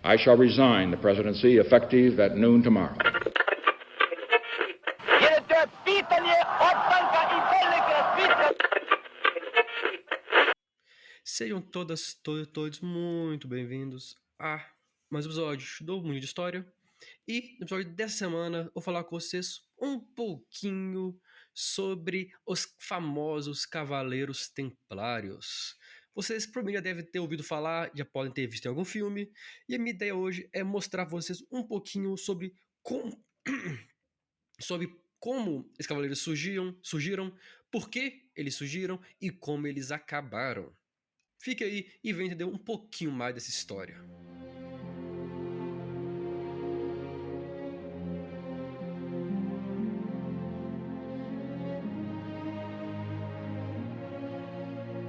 I shall resign the presidency effective at noon tomorrow. Sejam todos muito bem-vindos a mais um episódio do Mundo de História. E no episódio dessa semana eu vou falar com vocês um pouquinho sobre os famosos Cavaleiros Templários. Vocês provavelmente já devem ter ouvido falar, já podem ter visto em algum filme. E a minha ideia hoje é mostrar para vocês um pouquinho sobre como esses cavaleiros surgiram, por que eles surgiram e como eles acabaram. Fique aí e venha entender um pouquinho mais dessa história.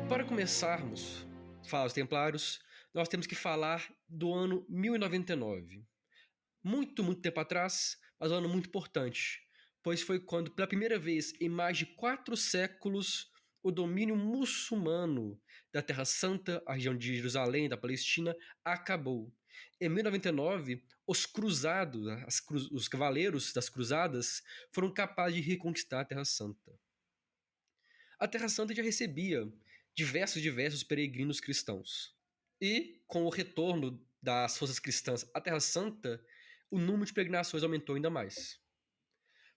Para começarmos a falar dos Templários, nós temos que falar do ano 1099. Muito tempo atrás, mas um ano muito importante, pois foi quando, pela primeira vez em mais de 4 séculos, o domínio muçulmano da Terra Santa, a região de Jerusalém, da Palestina, acabou. Em 1099, os cruzados, os cavaleiros das cruzadas, foram capazes de reconquistar a Terra Santa. A Terra Santa já recebia diversos peregrinos cristãos. E, com o retorno das forças cristãs à Terra Santa, o número de peregrinações aumentou ainda mais.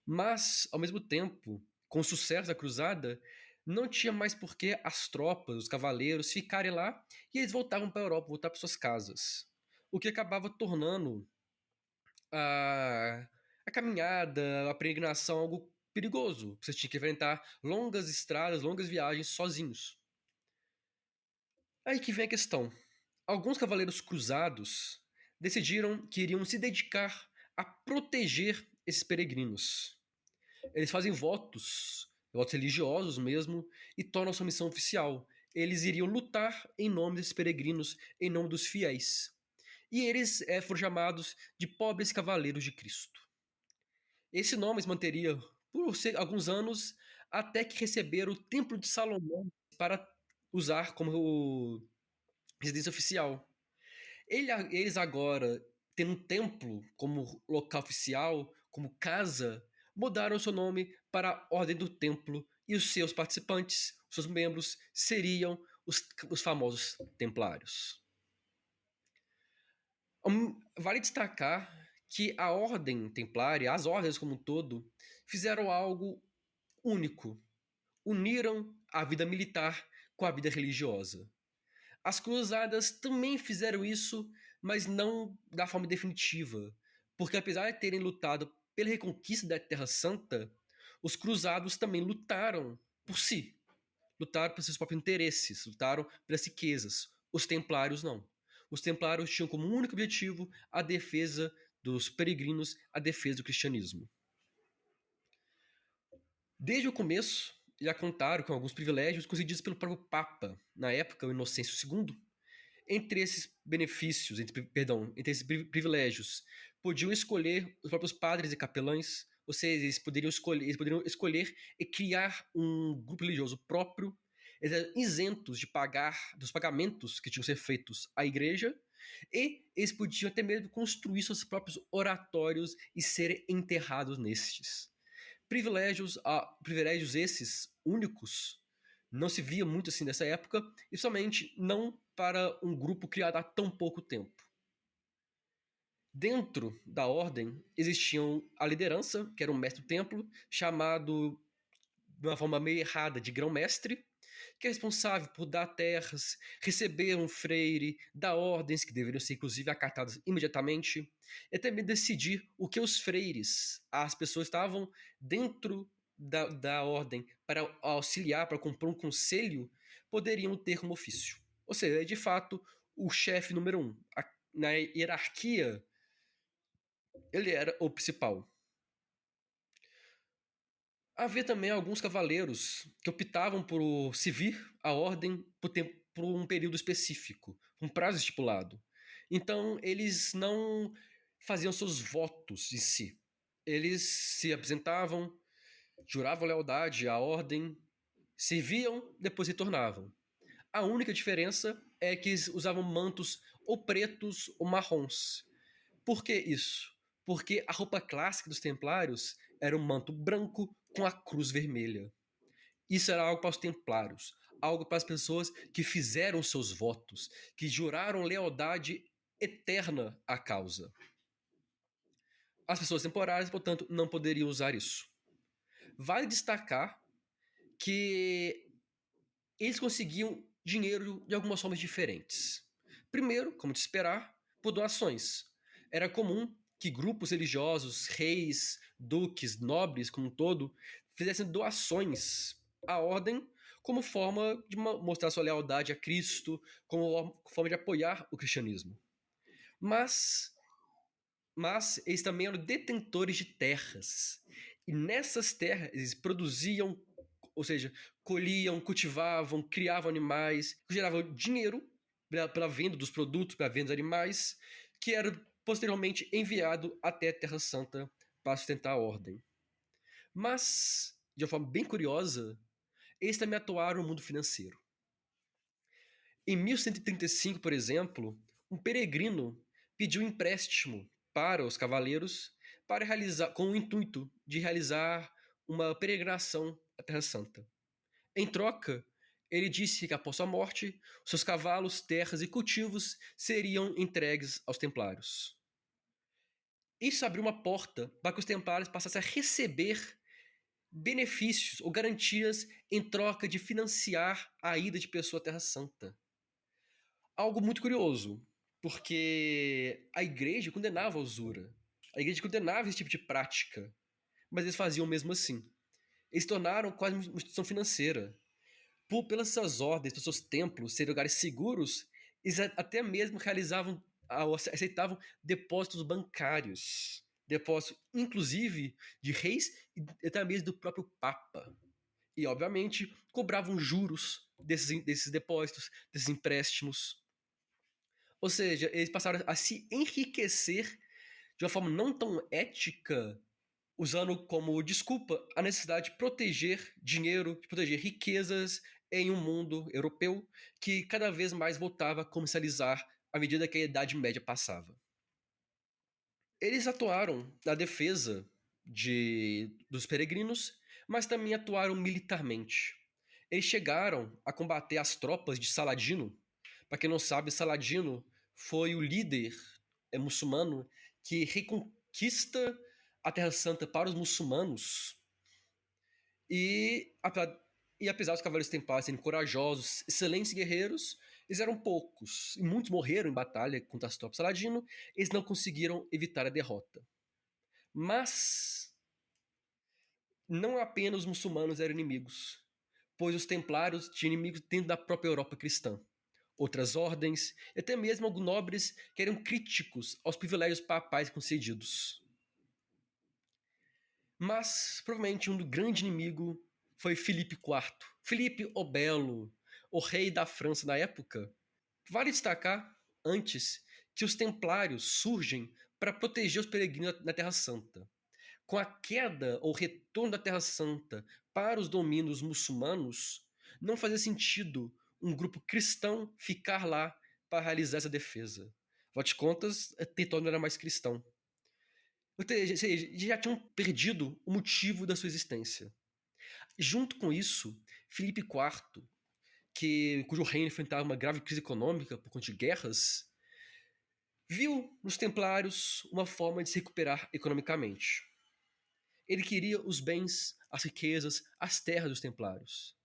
Mas, ao mesmo tempo, com o sucesso da cruzada, não tinha mais por que as tropas, os cavaleiros, ficarem lá e eles voltavam para a Europa, voltar para suas casas. O que acabava tornando a caminhada, a peregrinação algo perigoso. Você tinha que enfrentar longas estradas, longas viagens sozinhos. Aí que vem a questão. Alguns cavaleiros cruzados decidiram que iriam se dedicar a proteger esses peregrinos. Eles fazem votos religiosos mesmo, e tornam sua missão oficial. Eles iriam lutar em nome desses peregrinos, em nome dos fiéis. E eles foram chamados de pobres cavaleiros de Cristo. Esse nome se manteria por alguns anos, até que receberam o Templo de Salomão para usar como residência oficial. Eles agora, tendo um templo como local oficial, como casa, mudaram seu nome para a Ordem do Templo, e os seus participantes, os seus membros, seriam os famosos Templários. Vale destacar que a Ordem Templária, as ordens como um todo, fizeram algo único. Uniram a vida militar com a vida religiosa. As cruzadas também fizeram isso, mas não da forma definitiva, porque apesar de terem lutado pela reconquista da Terra Santa, os cruzados também lutaram por si, lutaram por seus próprios interesses, lutaram pelas riquezas. Os templários não. Os templários tinham como único objetivo a defesa dos peregrinos, a defesa do cristianismo. Desde o começo, já contaram com alguns privilégios concedidos pelo próprio Papa, na época, o Inocêncio II. Entre esses benefícios, entre esses privilégios, podiam escolher os próprios padres e capelães, ou seja, eles poderiam escolher e criar um grupo religioso próprio. Eles eram isentos de pagar dos pagamentos que tinham que ser feitos à igreja, e eles podiam até mesmo construir seus próprios oratórios e serem enterrados nestes. Privilégios esses únicos não se via muito assim nessa época, e somente não para um grupo criado há tão pouco tempo. Dentro da ordem existiam a liderança, que era um mestre do templo, chamado de uma forma meio errada de grão-mestre, que é responsável por dar terras, receber um freire, dar ordens que deveriam ser inclusive acatadas imediatamente, e até mesmo decidir o que os freires, as pessoas que estavam dentro da ordem para auxiliar, para compor um conselho, poderiam ter como ofício. Ou seja, é de fato o chefe número um. Na hierarquia, ele era o principal. Havia também alguns cavaleiros que optavam por servir a ordem por um período específico, um prazo estipulado. Então, eles não faziam seus votos em si. Eles se apresentavam, juravam lealdade à ordem, serviam, depois retornavam. A única diferença é que eles usavam mantos ou pretos ou marrons. Por que isso? Porque a roupa clássica dos templários era um manto branco com a cruz vermelha. Isso era algo para os templários, algo para as pessoas que fizeram seus votos, que juraram lealdade eterna à causa. As pessoas temporárias, portanto, não poderiam usar isso. Vale destacar que eles conseguiam dinheiro de algumas formas diferentes. Primeiro, como de esperar, por doações. Era comum que grupos religiosos, reis, duques, nobres como um todo, fizessem doações à ordem como forma de mostrar sua lealdade a Cristo, como forma de apoiar o cristianismo. Mas, mas eles também eram detentores de terras. E nessas terras eles produziam, ou seja, colhiam, cultivavam, criavam animais, geravam dinheiro pela venda dos produtos, pela venda dos animais, que era posteriormente enviado até a Terra Santa para sustentar a ordem. Mas, de uma forma bem curiosa, eles também atuaram no mundo financeiro. Em 1135, por exemplo, um peregrino pediu um empréstimo para os cavaleiros para realizar, com o intuito de realizar uma peregrinação à Terra Santa. Em troca, ele disse que após sua morte, seus cavalos, terras e cultivos seriam entregues aos templários. Isso abriu uma porta para que os templários passassem a receber benefícios ou garantias em troca de financiar a ida de pessoa à Terra Santa. Algo muito curioso, porque a igreja condenava a usura. A igreja condenava esse tipo de prática, mas eles faziam mesmo assim. Eles tornaram quase uma instituição financeira. Pelas suas ordens, pelos seus templos serem lugares seguros, eles até mesmo realizavam, aceitavam depósitos bancários. Depósitos, inclusive, de reis e até mesmo do próprio Papa. E, obviamente, cobravam juros desses depósitos, desses empréstimos. Ou seja, eles passaram a se enriquecer de uma forma não tão ética, usando como desculpa a necessidade de proteger dinheiro, de proteger riquezas em um mundo europeu que cada vez mais voltava a comercializar à medida que a Idade Média passava. Eles atuaram na defesa dos peregrinos, mas também atuaram militarmente. Eles chegaram a combater as tropas de Saladino. Para quem não sabe, Saladino foi o líder muçulmano que reconquista a Terra Santa para os muçulmanos. E, apesar dos cavaleiros templários serem corajosos, excelentes guerreiros, eles eram poucos. E muitos morreram em batalha contra as tropas de Saladino. Eles não conseguiram evitar a derrota. Mas não apenas os muçulmanos eram inimigos, pois os templários tinham inimigos dentro da própria Europa cristã. Outras ordens, e até mesmo alguns nobres que eram críticos aos privilégios papais concedidos. Mas, provavelmente, um grande inimigo foi Filipe IV. Filipe o Belo, o rei da França na época. Vale destacar, antes, que os templários surgem para proteger os peregrinos na Terra Santa. Com a queda ou retorno da Terra Santa para os domínios muçulmanos, não fazia sentido um grupo cristão ficar lá para realizar essa defesa. Afinal de contas, o território não era mais cristão. Ou seja, já tinham perdido o motivo da sua existência. Junto com isso, Filipe IV, cujo reino enfrentava uma grave crise econômica por conta de guerras, viu nos templários uma forma de se recuperar economicamente. Ele queria os bens, as riquezas, as terras dos templários.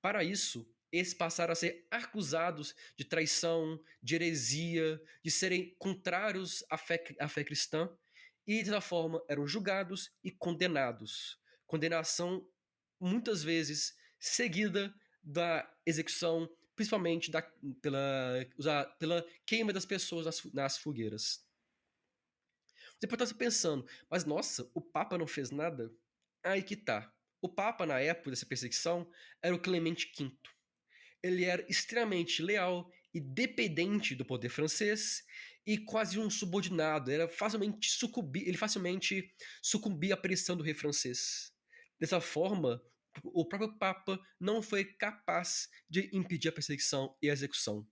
Para isso, eles passaram a ser acusados de traição, de heresia, de serem contrários à fé cristã, e dessa forma eram julgados e condenados. Condenação, muitas vezes, seguida da execução, principalmente pela queima das pessoas nas fogueiras. Você pode estar pensando, mas nossa, o Papa não fez nada? Aí que tá. O Papa, na época dessa perseguição, era o Clemente V. Ele era extremamente leal e dependente do poder francês e quase um subordinado. Ele facilmente sucumbia à pressão do rei francês. Dessa forma, o próprio Papa não foi capaz de impedir a perseguição e a execução.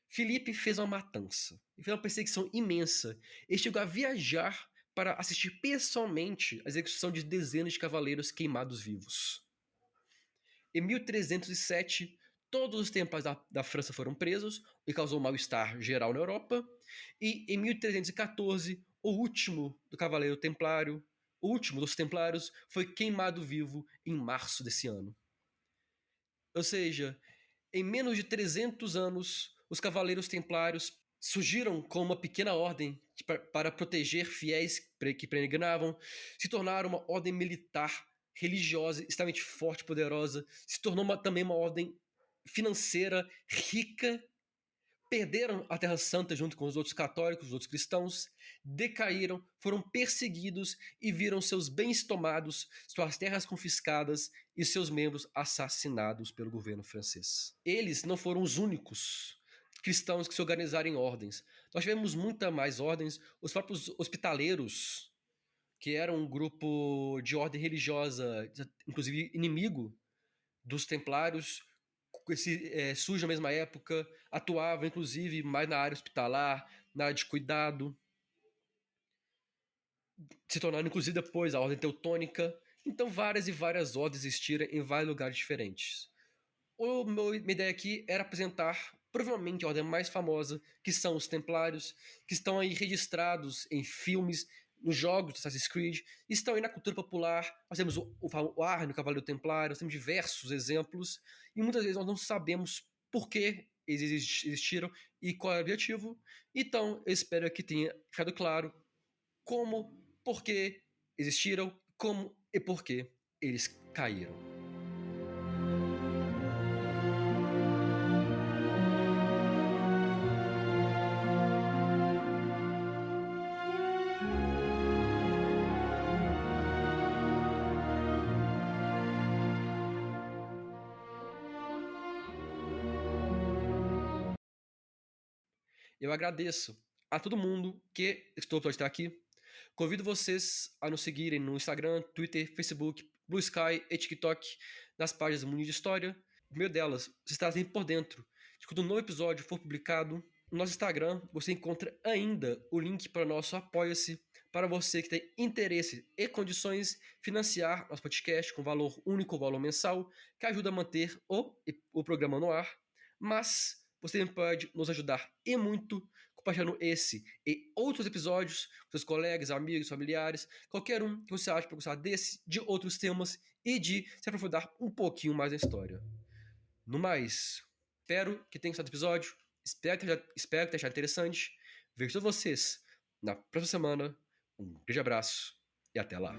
Filipe fez uma matança, fez uma perseguição imensa, e chegou a viajar para assistir pessoalmente a execução de dezenas de cavaleiros queimados vivos. Em 1307, todos os templários da França foram presos, o que causou mal-estar geral na Europa, e em 1314, o último do cavaleiro templário, o último dos templários, foi queimado vivo em março desse ano. Ou seja, em menos de 300 anos, os cavaleiros templários surgiram como uma pequena ordem para proteger fiéis que peregrinavam, se tornaram uma ordem militar, religiosa, extremamente forte e poderosa, se tornou também uma ordem financeira, rica, perderam a Terra Santa junto com os outros católicos, os outros cristãos, decaíram, foram perseguidos e viram seus bens tomados, suas terras confiscadas e seus membros assassinados pelo governo francês. Eles não foram os únicos cristãos que se organizaram em ordens. Nós tivemos muitas mais ordens, os próprios hospitaleiros, que eram um grupo de ordem religiosa, inclusive inimigo dos templários, surge na mesma época, atuava inclusive mais na área hospitalar, na área de cuidado, se tornando inclusive depois a ordem teutônica. Então várias e várias ordens existiram em vários lugares diferentes. Minha ideia aqui era apresentar provavelmente a ordem mais famosa, que são os Templários, que estão aí registrados em filmes, nos jogos do Assassin's Creed, estão aí na cultura popular. Nós temos o Arno, o Cavaleiro Templário, nós temos diversos exemplos, e muitas vezes nós não sabemos por que eles existiram e qual é o objetivo. Então, eu espero que tenha ficado claro como, por que existiram, como e por que eles caíram. Eu agradeço a todo mundo que estar aqui. Convido vocês a nos seguirem no Instagram, Twitter, Facebook, Blue Sky e TikTok, nas páginas do Mundo de História. Por meio delas, você está sempre por dentro de quando um novo episódio for publicado. No nosso Instagram, você encontra ainda o link para o nosso Apoia-se, para você que tem interesse e condições financiar nosso podcast com valor único, valor mensal, que ajuda a manter o programa no ar. Mas você também pode nos ajudar e muito compartilhando esse e outros episódios com seus colegas, amigos, familiares, qualquer um que você acha para gostar desse, de outros temas e de se aprofundar um pouquinho mais na história. No mais, espero que tenham gostado do episódio, espero que tenha achado interessante. Vejo todos vocês na próxima semana. Um grande abraço e até lá.